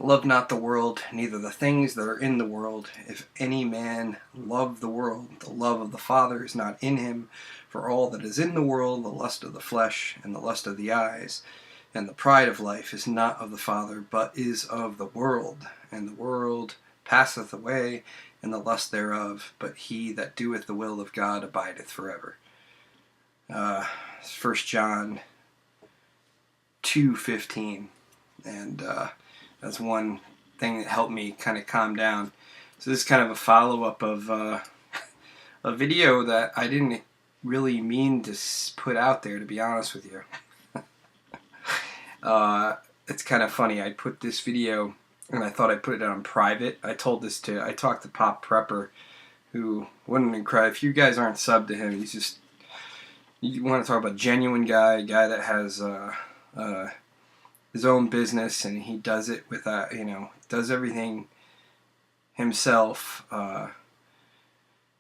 Love not the world, neither the things that are in the world. If any man love the world, the love of the Father is not in him. For all that is in the world, the lust of the flesh, and the lust of the eyes, and the pride of life, is not of the Father, but is of the world. And the world passeth away, and the lust thereof, but he that doeth the will of God abideth forever. 1 John 2:15, and that's one thing that helped me kind of calm down. So this is kind of a follow-up of a video that I didn't really mean to put out there, to be honest with you. It's kind of funny. I put this video, and I thought I'd put it on private. I talked to Pop Prepper, who wouldn't incredible. If you guys aren't subbed to him, he's just, you want to talk about a genuine guy, a guy that has his own business, and he does it with does everything himself.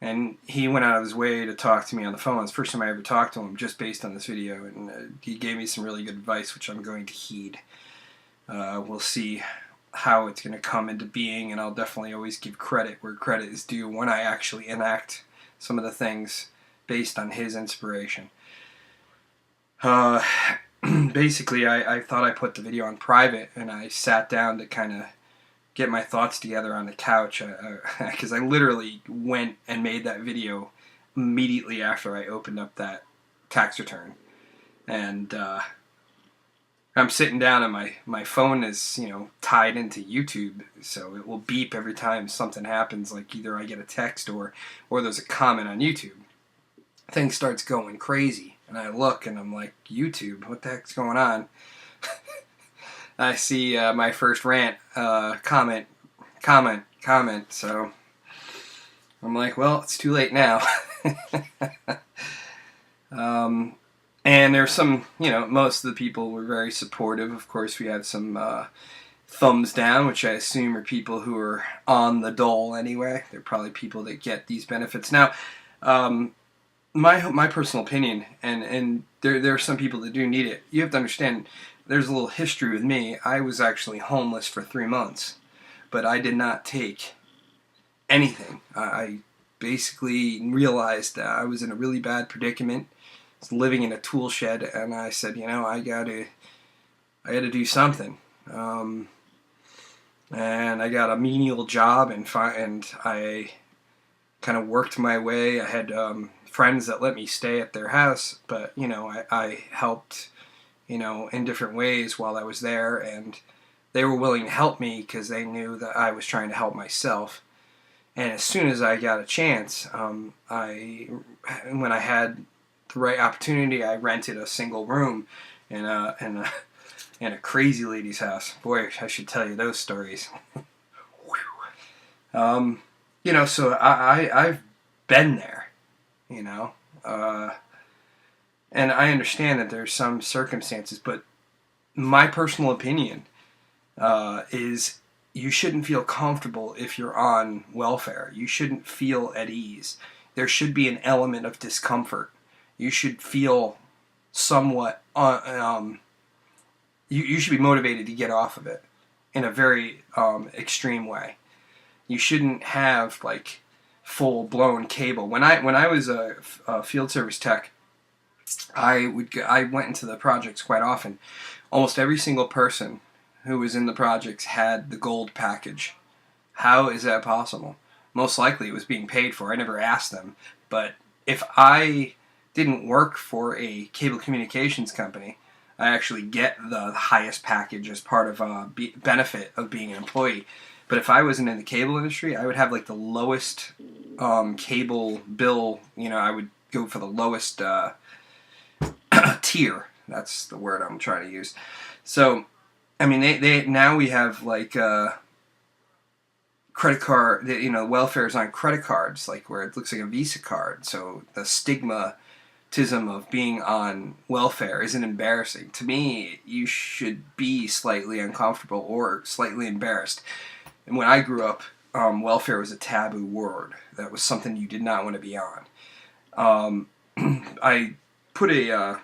And he went out of his way to talk to me on the phone. It's the first time I ever talked to him, just based on this video, and he gave me some really good advice, which I'm going to heed. We'll see how it's going to come into being, and I'll definitely always give credit where credit is due when I actually enact some of the things based on his inspiration. Basically, I thought I put the video on private, and I sat down to kind of get my thoughts together on the couch, because I literally went and made that video immediately after I opened up that tax return. And I'm sitting down, and my phone is, tied into YouTube, so it will beep every time something happens, like either I get a text or there's a comment on YouTube. Thing starts going crazy, and I look, and I'm like, YouTube, what the heck's going on? I see my first rant, comment, so I'm like, well, it's too late now. And there's some, most of the people were very supportive. Of course, we had some thumbs down, which I assume are people who are on the dole anyway. They're probably people that get these benefits. Now, my personal opinion, and there are some people that do need it. You have to understand, there's a little history with me. I was actually homeless for 3 months, but I did not take anything. I basically realized that I was in a really bad predicament. I was living in a tool shed, and I said, I gotta do something. And I got a menial job, and I kind of worked my way. I had friends that let me stay at their house, but I helped in different ways while I was there, and they were willing to help me because they knew that I was trying to help myself. And as soon as I got a chance, when I had the right opportunity, I rented a single room in a crazy lady's house. Boy, I should tell you those stories. So I've been there, and I understand that there's some circumstances, but my personal opinion is you shouldn't feel comfortable if you're on welfare. You shouldn't feel at ease. There should be an element of discomfort. You should feel somewhat, you should be motivated to get off of it in a very extreme way. You shouldn't have full-blown cable. When I was a field service tech, I went into the projects quite often. Almost every single person who was in the projects had the gold package. How is that possible? Most likely it was being paid for. I never asked them. But if I didn't work for a cable communications company, I actually get the highest package as part of a benefit of being an employee. But if I wasn't in the cable industry, I would have the lowest cable bill. I would go for the lowest tier. That's the word I'm trying to use. So, they now we have credit card. Welfare is on credit cards, where it looks like a Visa card. So the stigmatism of being on welfare isn't embarrassing. To me, you should be slightly uncomfortable or slightly embarrassed. And when I grew up, welfare was a taboo word. That was something you did not want to be on. I put a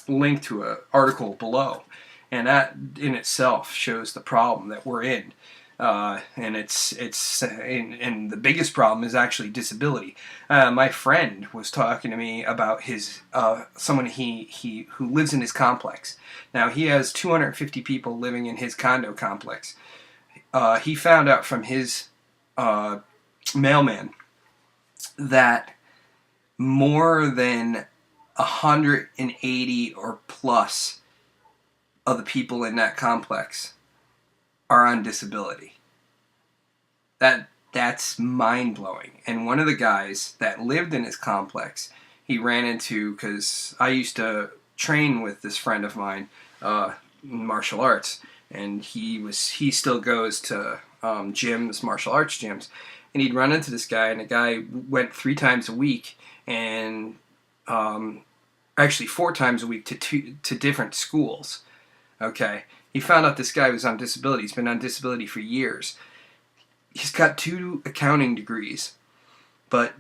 link to an article below, and that in itself shows the problem that we're in. And and the biggest problem is actually disability. My friend was talking to me about his someone he who lives in his complex. Now he has 250 people living in his condo complex. He found out from his mailman that more than 180 or plus of the people in that complex are on disability. That's mind-blowing. And one of the guys that lived in his complex, he ran into, because I used to train with this friend of mine in martial arts, and he still goes to gyms, martial arts gyms, and he'd run into this guy, and the guy went 3 times a week, and actually 4 times a week to different schools. Okay, he found out this guy was on disability. He's been on disability for years. He's got 2 accounting degrees, but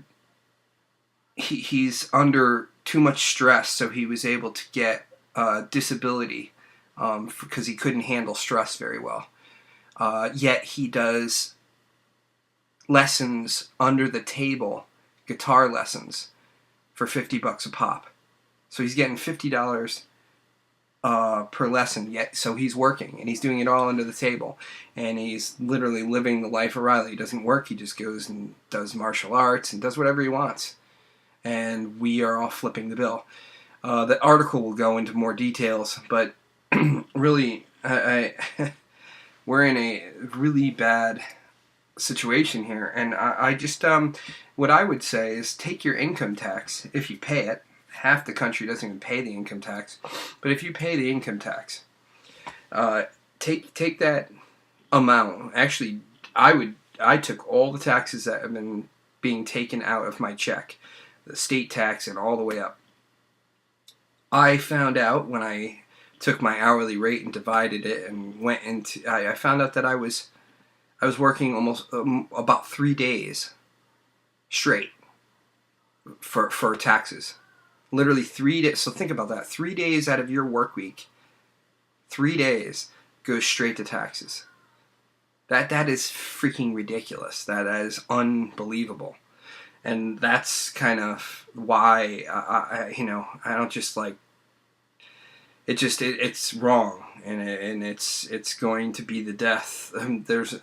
he's under too much stress, so he was able to get disability because he couldn't handle stress very well. Yet he does lessons under the table, guitar lessons, for $50 a pop. So he's getting $50 per lesson, yet so he's working, and he's doing it all under the table, and he's literally living the life of Riley. He doesn't work, he just goes and does martial arts and does whatever he wants, and we are all flipping the bill. The article will go into more details, but really, we're in a really bad situation here, and I just, what I would say is take your income tax, if you pay it. Half the country doesn't even pay the income tax, but if you pay the income tax, take that amount. Actually, I took all the taxes that have been being taken out of my check, the state tax and all the way up. I found out when I took my hourly rate and divided it and went into, I found out that I was working almost about 3 days straight for taxes. Literally 3 days. So think about that. 3 days out of your work week, 3 days goes straight to taxes. That is freaking ridiculous. That is unbelievable. And that's kind of why I don't just like it. It's wrong, and it's going to be the death. There's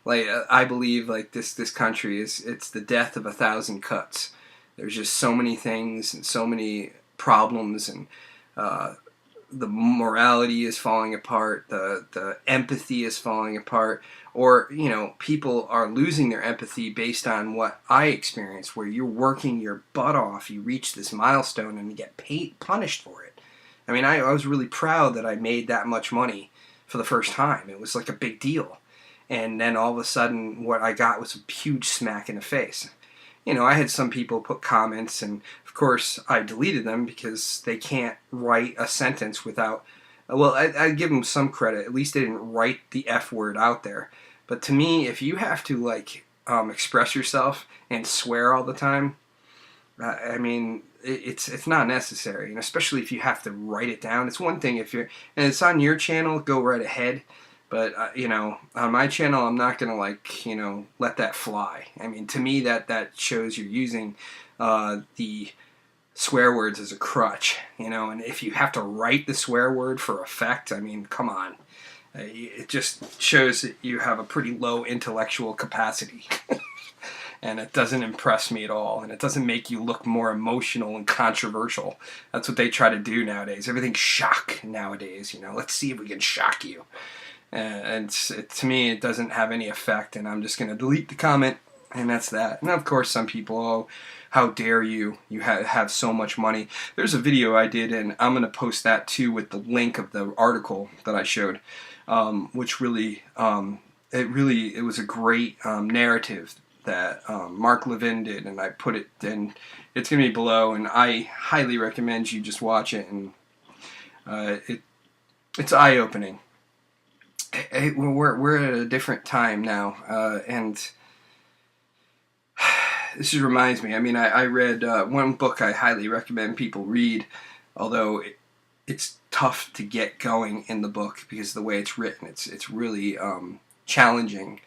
like I believe like this country it's the death of 1,000 cuts. There's just so many things and so many problems, and the morality is falling apart, the empathy is falling apart, or people are losing their empathy based on what I experienced, where you're working your butt off, you reach this milestone and you get punished for it. I mean, I was really proud that I made that much money for the first time. It was like a big deal, and then all of a sudden what I got was a huge smack in the face. I had some people put comments, and of course I deleted them because they can't write a sentence without, well, I give them some credit. At least they didn't write the F word out there. But to me, if you have to express yourself and swear all the time, I mean, it's not necessary, and especially if you have to write it down. It's one thing if and it's on your channel, go right ahead. But, on my channel, I'm not going to, let that fly. I mean, to me, that shows you're using the swear words as a crutch, and if you have to write the swear word for effect, I mean, come on. It just shows that you have a pretty low intellectual capacity. And it doesn't impress me at all, and it doesn't make you look more emotional and controversial. That's what they try to do nowadays. Everything's shock nowadays, Let's see if we can shock you. And to me, it doesn't have any effect, and I'm just going to delete the comment, and that's that. And of course, some people, oh, how dare you? You have so much money. There's a video I did, and I'm going to post that too with the link of the article that I showed, which really, it was a great narrative that Mark Levin did, and I put it, and it's going to be below, and I highly recommend you just watch it, and it's eye-opening. We're at a different time now, and this just reminds me. I mean, I read one book I highly recommend people read, although it's tough to get going in the book because of the way it's written. It's really challenging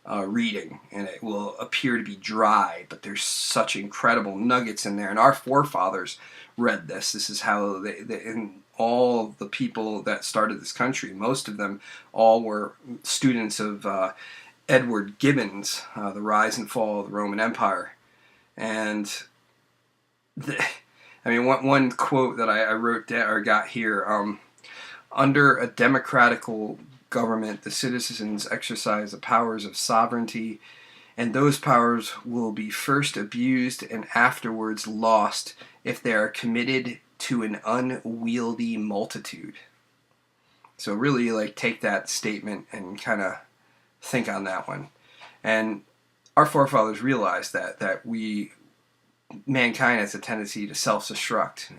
reading, and it will appear to be dry, but there's such incredible nuggets in there. And our forefathers read this. This is how and all the people that started this country, most of them all were students of Edward Gibbon's The Rise and Fall of the Roman Empire. And one quote that I wrote down or got here: under a democratical government, the citizens exercise the powers of sovereignty, and those powers will be first abused and afterwards lost if they are committed to an unwieldy multitude. So really, like, take that statement and kind of think on that one. And our forefathers realized that mankind has a tendency to self-destruct,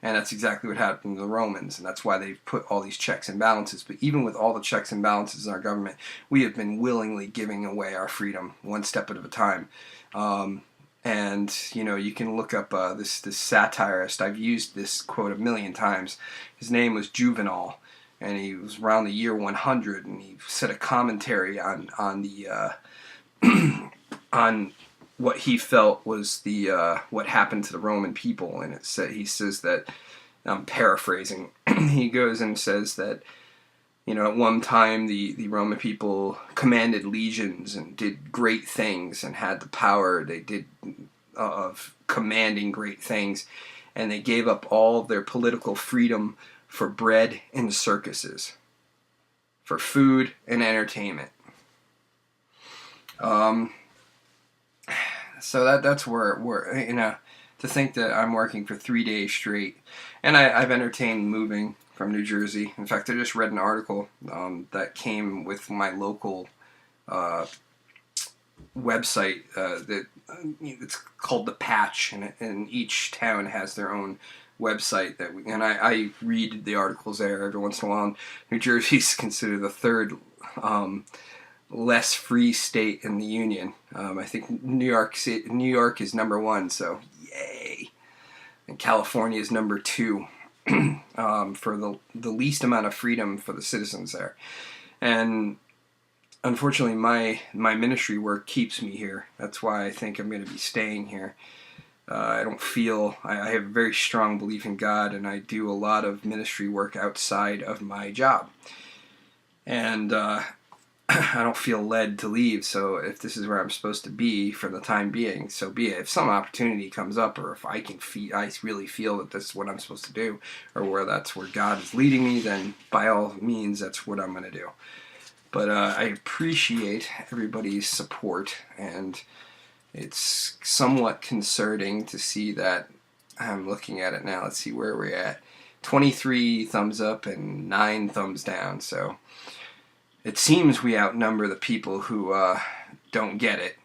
and that's exactly what happened to the Romans, and that's why they've put all these checks and balances. But even with all the checks and balances in our government, we have been willingly giving away our freedom one step at a time. And you can look up this satirist. I've used this quote a million times. His name was Juvenal, and he was around the year 100, and he said a commentary on the on what he felt was the what happened to the Roman people. And he says that, I'm paraphrasing, he goes and says that at one time the Roman people commanded legions and did great things and had the power they did of commanding great things, and they gave up all of their political freedom for bread and circuses, for food and entertainment. So that's where we're, to think that I'm working for 3 days straight. And I've entertained moving from New Jersey. In fact, I just read an article that came with my local website it's called The Patch, and each town has their own website and I read the articles there every once in a while. New Jersey's considered the third less free state in the union. I think New York is number one, so yay. And California is number two for the least amount of freedom for the citizens there. And unfortunately, my ministry work keeps me here. That's why I think I'm going to be staying here. I don't feel, I have a very strong belief in God, and I do a lot of ministry work outside of my job. And I don't feel led to leave, so if this is where I'm supposed to be for the time being, so be it. If some opportunity comes up, or if I really feel that this is what I'm supposed to do, or that's where God is leading me, then by all means, that's what I'm going to do. But I appreciate everybody's support, and it's somewhat concerning to see that. I'm looking at it now. Let's see where we're at. 23 thumbs up and 9 thumbs down, so it seems we outnumber the people who don't get it.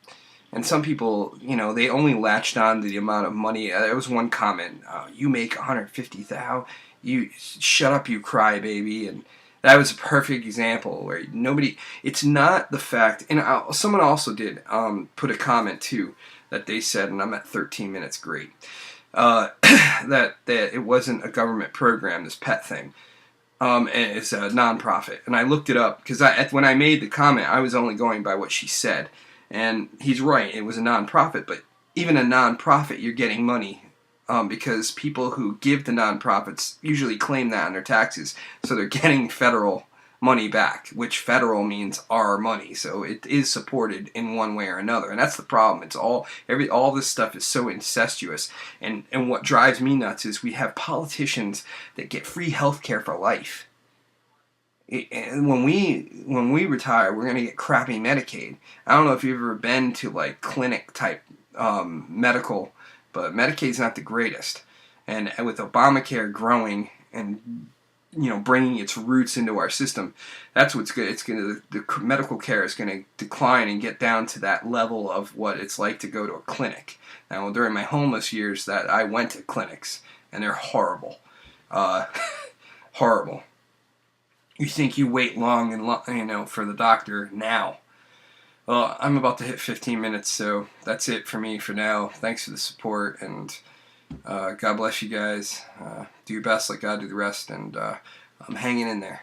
And some people, they only latched on to the amount of money. There was one comment, you make $150,000, you shut up, you crybaby. And that was a perfect example where it's not the fact, and someone also did put a comment too, that they said, and I'm at 13 minutes, great, that it wasn't a government program, this pet thing. And it's a nonprofit, and I looked it up because when I made the comment, I was only going by what she said, and he's right. It was a nonprofit, but even a nonprofit, you're getting money because people who give to nonprofits usually claim that on their taxes, so they're getting federal money back, which federal means our money, so it is supported in one way or another, and that's the problem. It's all this stuff is so incestuous, and what drives me nuts is we have politicians that get free health care for life. And when we retire, we're gonna get crappy Medicaid. I don't know if you've ever been to like clinic type medical, but Medicaid's not the greatest, and with Obamacare growing and bringing its roots into our system, that's what's good. The medical care is gonna decline and get down to that level of what it's like to go to a clinic. Now, during my homeless years, that I went to clinics, and they're horrible, horrible. You think you wait long and for the doctor now. Well, I'm about to hit 15 minutes, so that's it for me for now. Thanks for the support, and God bless you guys. Do your best, let God do the rest, and I'm hanging in there.